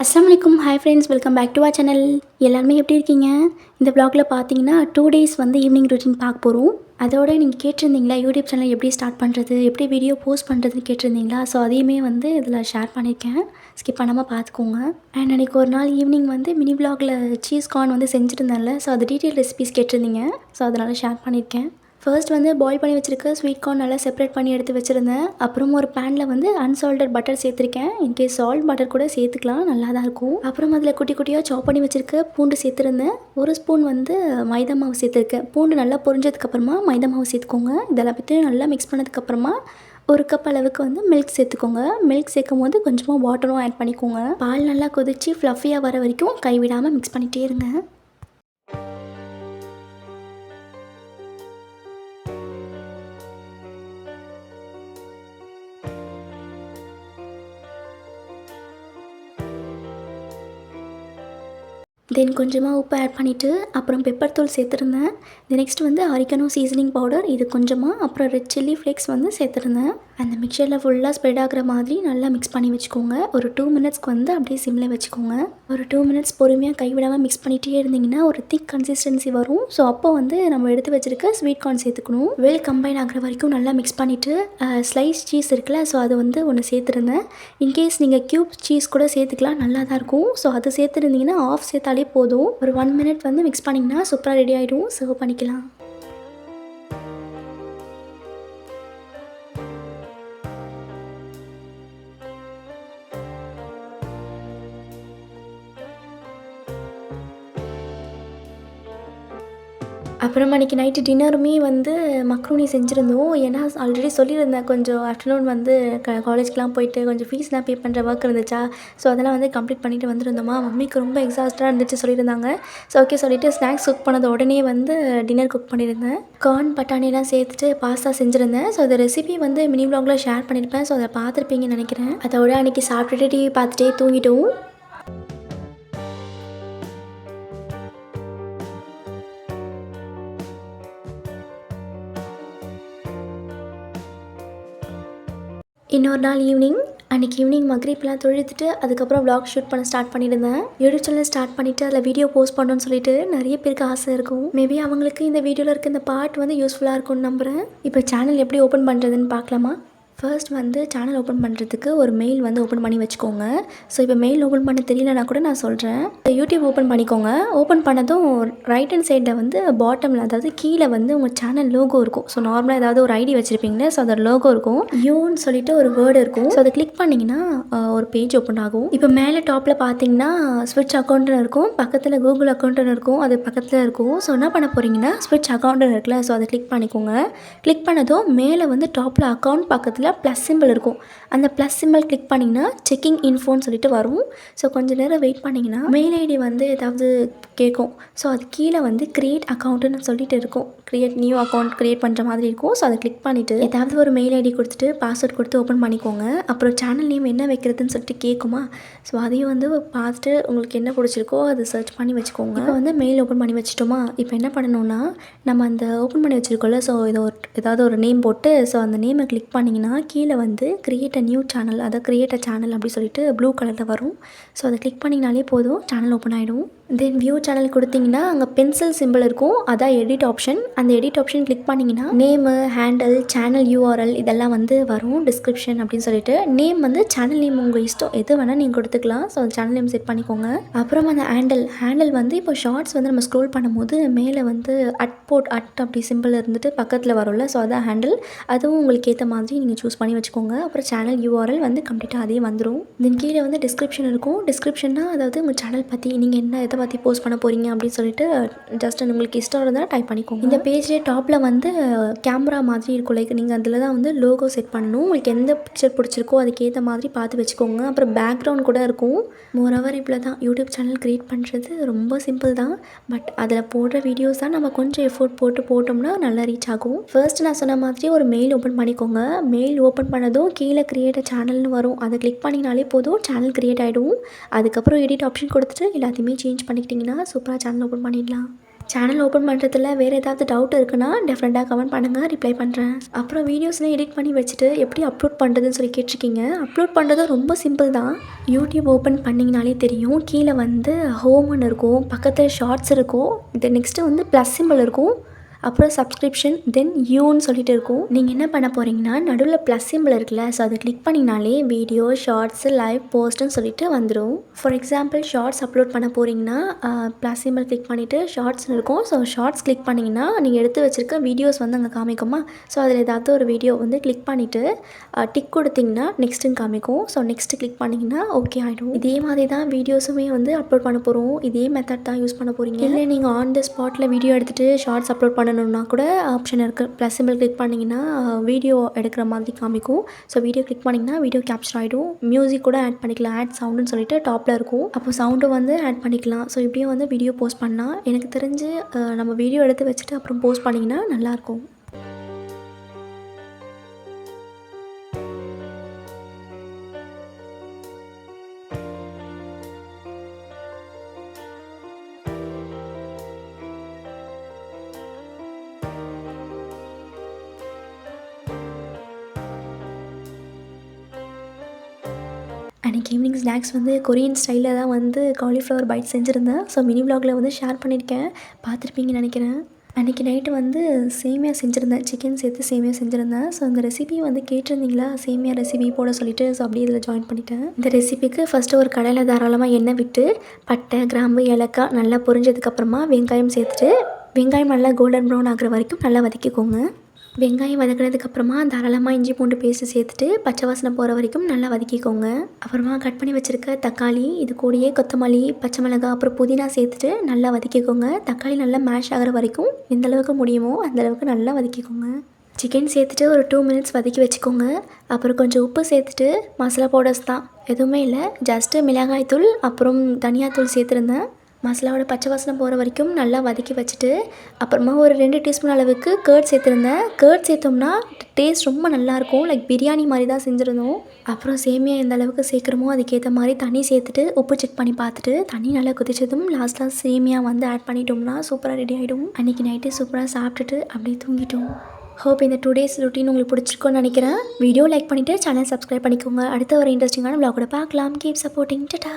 அஸ்ஸலாமு அலைக்கும். Hi friends, welcome back to our channel. எல்லாருமே எப்படி இருக்கீங்க? இந்த vlogல பார்த்தீங்கன்னா 2 டேஸ் வந்து ஈவினிங் ரொட்டீன் பார்க்க போகிறோம். அதோட நீங்கள் கேட்டிருந்தீங்களா யூடியூப் சேனல் எப்படி ஸ்டார்ட் பண்ணுறது, எப்படி வீடியோ போஸ்ட் பண்ணுறதுன்னு கேட்டிருந்தீங்களா? ஸோ அதையுமே வந்து இதில் ஷேர் பண்ணியிருக்கேன். ஸ்கிப் பண்ணாமல் பார்த்துக்கோங்க. அண்ட் அன்றைக்கி ஒரு நாள் ஈவினிங் வந்து மினி vlogல சீஸ் கார்ன் வந்து செஞ்சுருந்தேன்ல, ஸோ அது டீட்டெயில் ரெசிபீஸ் கேட்டிருந்தீங்க. ஸோ அதனால் ஷேர் பண்ணியிருக்கேன். ஃபர்ஸ்ட் வந்து பாயில் பண்ணி வச்சுருக்க ஸ்வீட் கார்ன் நல்லா செப்பரேட் பண்ணி எடுத்து வச்சுருந்தேன். அப்புறம் ஒரு பேனில் வந்து அன்சால்டட் பட்டர் சேர்த்துருக்கேன். இன்கேஸ் சால்ட் பட்டர் கூட சேர்த்துக்கலாம், நல்லா தான் இருக்கும். அப்புறம் அதில் குட்டி குட்டியாக சாப் பண்ணி வச்சுருக்க பூண்டு சேர்த்துருந்தேன். ஒரு ஸ்பூன் வந்து மைதா மாவு சேர்த்துருக்கேன். பூண்டு நல்லா பொரிஞ்சதுக்கப்புறமா மைதா மாவு சேர்த்துக்கோங்க. இதெல்லாம் பற்றி நல்லா மிக்ஸ் பண்ணதுக்கப்புறமா ஒரு கப் அளவுக்கு வந்து மில்க் சேர்த்துக்கோங்க. மில்க் சேர்க்கும் போது கொஞ்சமாக வாட்டரும் ஆட் பண்ணிக்கோங்க. பால் நல்லா கொதித்து ஃப்ளஃபியாக வர வரைக்கும் கைவிடாமல் மிக்ஸ் பண்ணிகிட்டே இருங்க. தென் கொஞ்சமாக உப்பு ஆட் பண்ணிவிட்டு அப்புறம் பெப்பர் தூள் சேர்த்துருந்தேன். நெக்ஸ்ட் வந்து ஆரிகனோ சீசனிங் பவுடர் இது கொஞ்சமாக, அப்புறம் ரெட் சில்லி ஃப்ளேக்ஸ் வந்து சேர்த்துருந்தேன். அந்த மிக்சரில் ஃபுல்லாக ஸ்ப்ரெட் ஆகிற மாதிரி நல்லா மிக்ஸ் பண்ணி வச்சுக்கோங்க. ஒரு 2 மினிட்ஸ்க்கு வந்து அப்படியே சிம்மில் வச்சுக்கோங்க. ஒரு 2 மினிட்ஸ் பொறுமையாக கைவிடாமல் மிக்ஸ் பண்ணிகிட்டே இருந்தீங்கன்னா ஒரு திக் கன்சிஸ்டன்சி வரும். ஸோ அப்போ வந்து நம்ம எடுத்து வச்சுருக்க ஸ்வீட் கார்ன் சேர்த்துக்கணும். வெல் கம்பைன் ஆகிற வரைக்கும் நல்லா மிக்ஸ் பண்ணிவிட்டு ஸ்லைஸ் சீஸ் இருக்குல்ல, ஸோ அது வந்து ஒன்று சேர்த்துருந்தேன். இன்கேஸ் நீங்கள் க்யூப் சீஸ் கூட சேர்த்துக்கலாம், நல்லா தான் இருக்கும். ஸோ அது சேர்த்துருந்தீங்கன்னா ஆஃப் சேர்த்தாலே போதும். ஒரு 1 மினிட் வந்து மிக்ஸ் பண்ணிங்கன்னா சூப்பராக ரெடி ஆகிடும். சர்வ் பண்ணிக்கலாம். அப்புறம் அன்றைக்கி நைட்டு டின்னருமே வந்து மக்ரூனி செஞ்சுருந்தோம். ஏன்னா ஆல்ரெடி சொல்லியிருந்தேன், கொஞ்சம் ஆஃப்டர்நூன் வந்து காலேஜ்க்கெலாம் போயிட்டு கொஞ்சம் ஃபீஸ்லாம் பே பண்ணுற ஒர்க் இருந்துச்சா, ஸோ அதெல்லாம் வந்து கம்ப்ளீட் பண்ணிவிட்டு வந்துருந்தோமா. மம்மிக்கு ரொம்ப எக்ஸாஸ்ட்டாக இருந்துச்சு சொல்லியிருந்தாங்க. ஸோ ஓகே சொல்லிவிட்டு ஸ்நாக்ஸ் குக் பண்ணது உடனே வந்து டின்னர் குக் பண்ணியிருந்தேன். கார்ன் பட்டாணிலாம் சேர்த்துட்டு பாஸ்தா செஞ்சுருந்தேன். ஸோ அந்த ரெசிபி வந்து மினி vlogல ஷேர் பண்ணியிருப்பேன். ஸோ அதை பார்த்துருப்பீங்கன்னு நினைக்கிறேன். அதோட அன்றைக்கி சாப்பிட்டுட்டு டிவி பார்த்துட்டே தூங்கிட்டோம். இன்னொரு நாள் ஈவினிங், அன்றைக்கி ஈவினிங் மக்ரிப்லாம் தொழுதுட்டு அதுக்கப்புறம் vlog ஷூட் பண்ண ஸ்டார்ட் பண்ணியிருந்தேன். யூடியூப் சேனல் ஸ்டார்ட் பண்ணிவிட்டு அதில் வீடியோ போஸ்ட் பண்ணணும்னு சொல்லிட்டு நிறைய பேருக்கு ஆசை இருக்கும். மேபி அவங்களுக்கு இந்த வீடியோவில் இருக்க இந்த பார்ட் வந்து யூஸ்ஃபுல்லாக இருக்கும்னு நம்புகிறேன். இப்போ சேனல் எப்படி ஓப்பன் பண்ணுறதுன்னு பார்க்கலாமா? ஃபர்ஸ்ட் வந்து சேனல் ஓப்பன் பண்ணுறதுக்கு ஒரு மெயில் வந்து ஓப்பன் பண்ணி வச்சுக்கோங்க. ஸோ இப்போ மெயில் ஓப்பன் பண்ண தெரியலனா கூட நான் சொல்கிறேன். யூடியூப் ஓப்பன் பண்ணிக்கோங்க. ஓப்பன் பண்ணதும் ரைட் ஹேண்ட் சைடில் வந்து பாட்டமில், அதாவது கீழே வந்து உங்கள் சேனல் லோகோ இருக்கும். ஸோ நார்மலாக ஏதாவது ஒரு ஐடி வச்சுருப்பீங்களே, ஸோ அதோட லோகோ இருக்கும். யூன்னு சொல்லிட்டு ஒரு வேர்டு இருக்கும். ஸோ அதை கிளிக் பண்ணிங்கன்னா ஒரு பேஜ் ஓப்பன் ஆகும். இப்போ மேலே டாப்பில் பார்த்தீங்கன்னா ஸ்விட்ச் அக்கௌண்ட்டுன்னு இருக்கும், பக்கத்தில் கூகுள் அக்கௌண்ட்டுன்னு இருக்கும், அது பக்கத்தில் இருக்கும். ஸோ என்ன பண்ண போகிறீங்கன்னா ஸ்விட்ச் அக்கௌண்ட்டுன்னு இருக்குல்ல, ஸோ அதை கிளிக் பண்ணிக்கோங்க. கிளிக் பண்ணதும் மேலே வந்து டாப்பில் அக்கௌண்ட் பக்கத்தில் ப்ளஸ் சிம்பிள் இருக்கும். அந்த ப்ளஸ் சிம்பிள் கிளிக் பண்ணிங்கன்னா செக்கிங் இன்ஃபோன்னு சொல்லிட்டு வரும். ஸோ கொஞ்சம் நேரம் வெயிட் பண்ணிங்கன்னா மெயில் ஐடி வந்து ஏதாவது கேட்கும். ஸோ அது கீழே வந்து க்ரியேட் அக்கௌண்ட்டுன்னு சொல்லிட்டு இருக்கும். க்ரியேட் நியூ அக்கௌண்ட் க்ரியேட் பண்ணுற மாதிரி இருக்கும். ஸோ அதை கிளிக் பண்ணிவிட்டு ஏதாவது ஒரு மெயில் ஐடி கொடுத்துட்டு பாஸ்வேர்ட் கொடுத்து ஓப்பன் பண்ணிக்கோங்க. அப்புறம் சேனல் நேம் என்ன வைக்கிறதுன்னு சொல்லிட்டு கேட்குமா. ஸோ அதையும் வந்து பார்த்துட்டு உங்களுக்கு என்ன பிடிச்சிருக்கோ அதை சர்ச் பண்ணி வச்சுக்கோங்க. இப்போ வந்து மெயில் ஓப்பன் பண்ணி வச்சுட்டோமா. இப்போ என்ன பண்ணணும்னா நம்ம அந்த ஓப்பன் பண்ணி வச்சுருக்கோம்ல, ஸோ இதை ஏதாவது ஒரு நேம் போட்டு, ஸோ அந்த நேமை கிளிக் பண்ணிங்கன்னா கீழே வந்து கிரியேட் அ நியூ சேனல், அதை கிரியேட் அ சேனல் அப்படி சொல்லிட்டு ப்ளூ கலரில் வரும். ஸோ அதை கிளிக் பண்ணிங்கனாலே போதும், சேனல் ஓப்பன் ஆகிடும். தென் வியூ சேனல் கொடுத்தீங்கன்னா அங்கே பென்சில் சிம்பிள் இருக்கும், அதான் எடிட் ஆப்ஷன். அந்த எடிட் ஆப்ஷன் கிளிக் பண்ணிங்கன்னா நேமு, ஹேண்டில், சேனல் யூஆர்எல் இதெல்லாம் வந்து வரும், டிஸ்கிரிப்ஷன் அப்படின்னு சொல்லிட்டு. நேம் வந்து சேனல் நேம் உங்கள் இஷ்டம், எது வேணால் நீங்கள் கொடுத்துக்கலாம். ஸோ அந்த சேனல் நேம் செட் பண்ணிக்கோங்க. அப்புறம் அந்த ஹேண்டில் வந்து இப்போ ஷார்ட்ஸ் வந்து நம்ம ஸ்க்ரோல் பண்ணும்போது மேலே வந்து அட் அப்படி சிம்பிள் இருந்துட்டு பக்கத்தில் வரும்ல, ஸோ அதான் ஹேண்டில். அதுவும் உங்களுக்கு ஏற்ற மாதிரி நீங்கள் சூஸ் பண்ணி வச்சுக்கோங்க. அப்புறம் சேனல் யூஆர்எல் வந்து கம்ப்ளீட்டாக அதே வந்துடும். தென் கீழே வந்து டிஸ்கிரிப்ஷன் இருக்கும். டிஸ்கிரிப்ஷன்னா அதாவது உங்கள் சேனல் பற்றி நீங்கள் என்ன எதை பற்றி போஸ்ட் பண்ண போகிறீங்க அப்படின்னு சொல்லிட்டு ஜஸ்ட் உங்களுக்கு இஷ்டம் இருந்தால் டைப் பண்ணிக்கோங்க. இந்த பேஜ்லேயே டாப்பில் வந்து கேமரா மாதிரி இருக்கும். லைக் நீங்கள் அதில் தான் வந்து லோகோ செட் பண்ணணும். உங்களுக்கு எந்த பிக்சர் பிடிச்சிருக்கோ அதுக்கேற்ற மாதிரி பார்த்து வச்சுக்கோங்க. அப்புறம் பேக்ரவுண்ட் கூட இருக்கும். மோரோவர் இவ்வளோ தான். யூடியூப் சேனல் க்ரியேட் பண்ணுறது ரொம்ப சிம்பிள் தான். பட் அதில் போடுற வீடியோஸ் தான் நம்ம கொஞ்சம் எஃபோர்ட் போட்டோம்னா நல்லா ரீச் ஆகும். ஃபர்ஸ்ட் நான் சொன்ன மாதிரி ஒரு மெயில் ஓப்பன் பண்ணிக்கோங்க. மெயில் ஓப்பன் பண்ணதும் கீழே கிரியேட் சேனல்னு வரும், அதை கிளிக் பண்ணினாலே போதும், சேனல் கிரியேட் ஆகிடும். அதுக்கப்புறம் எடிட் ஆப்ஷன் கொடுத்துட்டு எல்லாத்தையுமே சேஞ்ச் பண்ணிக்கிட்டிங்கன்னா சூப்பராக சேனல் ஓப்பன் பண்ணிடலாம். சேனல் ஓப்பன் பண்ணுறதுல வேறு ஏதாவது டவுட் இருக்குன்னா டெஃபினட்டாக கமெண்ட் பண்ணுங்கள், ரிப்ளை பண்ணுறேன். அப்புறம் வீடியோஸ்லாம் எடிட் பண்ணி வச்சுட்டு எப்படி அப்லோட் பண்ணுறதுன்னு சொல்லி கேட்டிருக்கீங்க. அப்லோட் பண்ணுறது ரொம்ப சிம்பிள் தான். யூடியூப் ஓப்பன் பண்ணிங்கனாலே தெரியும். கீழே வந்து ஹோம்னு இருக்கும், பக்கத்தில் ஷார்ட்ஸ் இருக்கும், நெக்ஸ்ட்டு வந்து ப்ளஸ் சிம்பிள் இருக்கும், அப்புறம் சப்ஸ்கிரிப்ஷன், தென் யூன்னு சொல்லிட்டு இருக்கும். நீங்கள் என்ன பண்ண போகிறீங்கன்னா நடுவில் ப்ளஸ் சிம்பிள் இருக்குல்ல, ஸோ அதை கிளிக் பண்ணிங்கனாலே வீடியோ, ஷார்ட்ஸு, லைவ், போஸ்ட்டுன்னு சொல்லிட்டு வந்துடும். ஃபார் எக்ஸாம்பிள் ஷார்ட்ஸ் அப்லோட் பண்ண போகிறீங்கன்னா ப்ளஸ் சிம்பிள் கிளிக் பண்ணிவிட்டு ஷார்ட்ஸ்னு இருக்கும். ஸோ ஷார்ட்ஸ் கிளிக் பண்ணிங்கன்னா நீங்கள் எடுத்து வச்சுருக்க வீடியோஸ் வந்து அங்கே காமிக்குமா. ஸோ அதில் ஏதாவது ஒரு வீடியோ வந்து கிளிக் பண்ணிவிட்டு டிக் கொடுத்திங்கன்னா நெக்ஸ்ட்டுன்னு காமிக்கும். ஸோ நெக்ஸ்ட்டு கிளிக் பண்ணிங்கன்னா ஓகே ஆகிடும். இதே மாதிரி தான் வீடியோஸுமே வந்து அப்லோட் பண்ண போகிறோம். இதே மெத்தட் தான் யூஸ் பண்ண போகிறீங்க. இல்லை நீங்கள் ஆன் த ஸ்பாட்டில் வீடியோ எடுத்துகிட்டு ஷார்ட்ஸ் அப்லோட் பண்ணணும்னா கூட ஆப்ஷன் இருக்குது. ப்ளஸ் சிம்பிள் கிளிக் பண்ணிங்கன்னா வீடியோ எடுக்கிற மாதிரி காமிக்கும். ஸோ வீடியோ கிளிக் பண்ணிங்கன்னா வீடியோ கேப்சர் ஆகிடும். மியூசிக் கூட ஆட் பண்ணிக்கலாம், ஆட் சவுண்டுன்னு சொல்லிட்டு டாப்பில் இருக்கும். அப்போ சவுண்டும் வந்து ஆட் பண்ணிக்கலாம். ஸோ இப்படியும் வந்து வீடியோ போஸ்ட் பண்ணால் எனக்கு தெரிஞ்சு நம்ம வீடியோ எடுத்து வச்சுட்டு அப்புறம் போஸ்ட் பண்ணிங்கன்னா நல்லாயிருக்கும். அன்றைக்கி ஈவினிங் ஸ்நாக்ஸ் வந்து கொரியன் ஸ்டைலில் தான் வந்து காலிஃப்ளவர் பைட் செஞ்சுருந்தேன். ஸோ மினி விலாகில் வந்து ஷேர் பண்ணியிருக்கேன், பார்த்துருப்பீங்கன்னு நினைக்கிறேன். அன்றைக்கி நைட்டு வந்து சேமியா செஞ்சுருந்தேன், சிக்கன் சேர்த்து சேமியா செஞ்சுருந்தேன். ஸோ அந்த ரெசிபி வந்து கேட்டிருந்தீங்களா, சேமியா ரெசிபி போட சொல்லிவிட்டு, ஸோ அப்படியே இதில் ஜாயின் பண்ணிட்டேன். இந்த ரெசிபிக்கு ஃபஸ்ட்டு ஒரு கடாயில் தாராளமாக எண்ணெய் விட்டு பட்டை, கிராம்பு, ஏலக்காய் நல்லா பொரிஞ்சதுக்கப்புறமா வெங்காயம் சேர்த்துட்டு வெங்காயம் நல்லா கோல்டன் ப்ரௌன் ஆகிற வரைக்கும் நல்லா வதக்கிக்கோங்க. வெங்காயம் வதக்கினதுக்கப்புறமா தாராளமாக இஞ்சி பூண்டு பேஸ்ட்டு சேர்த்துட்டு பச்சை வாசனை போகிற வரைக்கும் நல்லா வதக்கிக்கோங்க. அப்புறமா கட் பண்ணி வச்சுருக்க தக்காளி, இது கூடயே கொத்தமல்லி, பச்சை மிளகாய், அப்புறம் புதினா சேர்த்துட்டு நல்லா வதக்கிக்கோங்க. தக்காளி நல்லா மேஷ் ஆகிற வரைக்கும் எந்தளவுக்கு முடியுமோ அந்தளவுக்கு நல்லா வதக்கிக்கோங்க. சிக்கன் சேர்த்துட்டு ஒரு 2 மினிட்ஸ் வதக்கி வச்சுக்கோங்க. அப்புறம் கொஞ்சம் உப்பு சேர்த்துட்டு மசாலா பவுடர்ஸ் தான், எதுவுமே இல்லை, ஜஸ்ட்டு மிளகாய் தூள் அப்புறம் தனியாத்தூள் சேர்த்துருந்தேன். மசாலாவோட பச்சை வாசனை போகிற வரைக்கும் நல்லா வதக்கி வச்சுட்டு அப்புறமா ஒரு 2 டீஸ்பூன் அளவுக்கு கர்ட் சேர்த்துருந்தேன். கர்ட் சேர்த்தோம்னா டேஸ்ட் ரொம்ப நல்லாயிருக்கும், லைக் பிரியாணி மாதிரி தான் செஞ்சுருந்தோம். அப்புறம் சேமியா எந்த அளவுக்கு சேர்க்குறோமோ அதுக்கேற்ற மாதிரி தண்ணி சேர்த்துட்டு உப்பு செக் பண்ணி பார்த்துட்டு தண்ணி நல்லா கொதிச்சதும் லாஸ்ட்டாக சேமியா வந்து ஆட் பண்ணிட்டோம்னா சூப்பராக ரெடி ஆகிடும். அன்றைக்கி நைட்டு சூப்பராக சாப்பிட்டுட்டு அப்படியே தூங்கிட்டோம். ஹோப் இந்த 2 டேஸ் ரொட்டீன் உங்களுக்கு பிடிச்சிருக்கோன்னு நினைக்கிறேன். வீடியோ லைக் பண்ணிவிட்டு சேனல் சப்ஸ்கிரைப் பண்ணிக்கோங்க. அடுத்த ஒரு இன்ட்ரெஸ்டிங்கான விளாக் கூட பார்க்கலாம். Keep supporting. டாடா.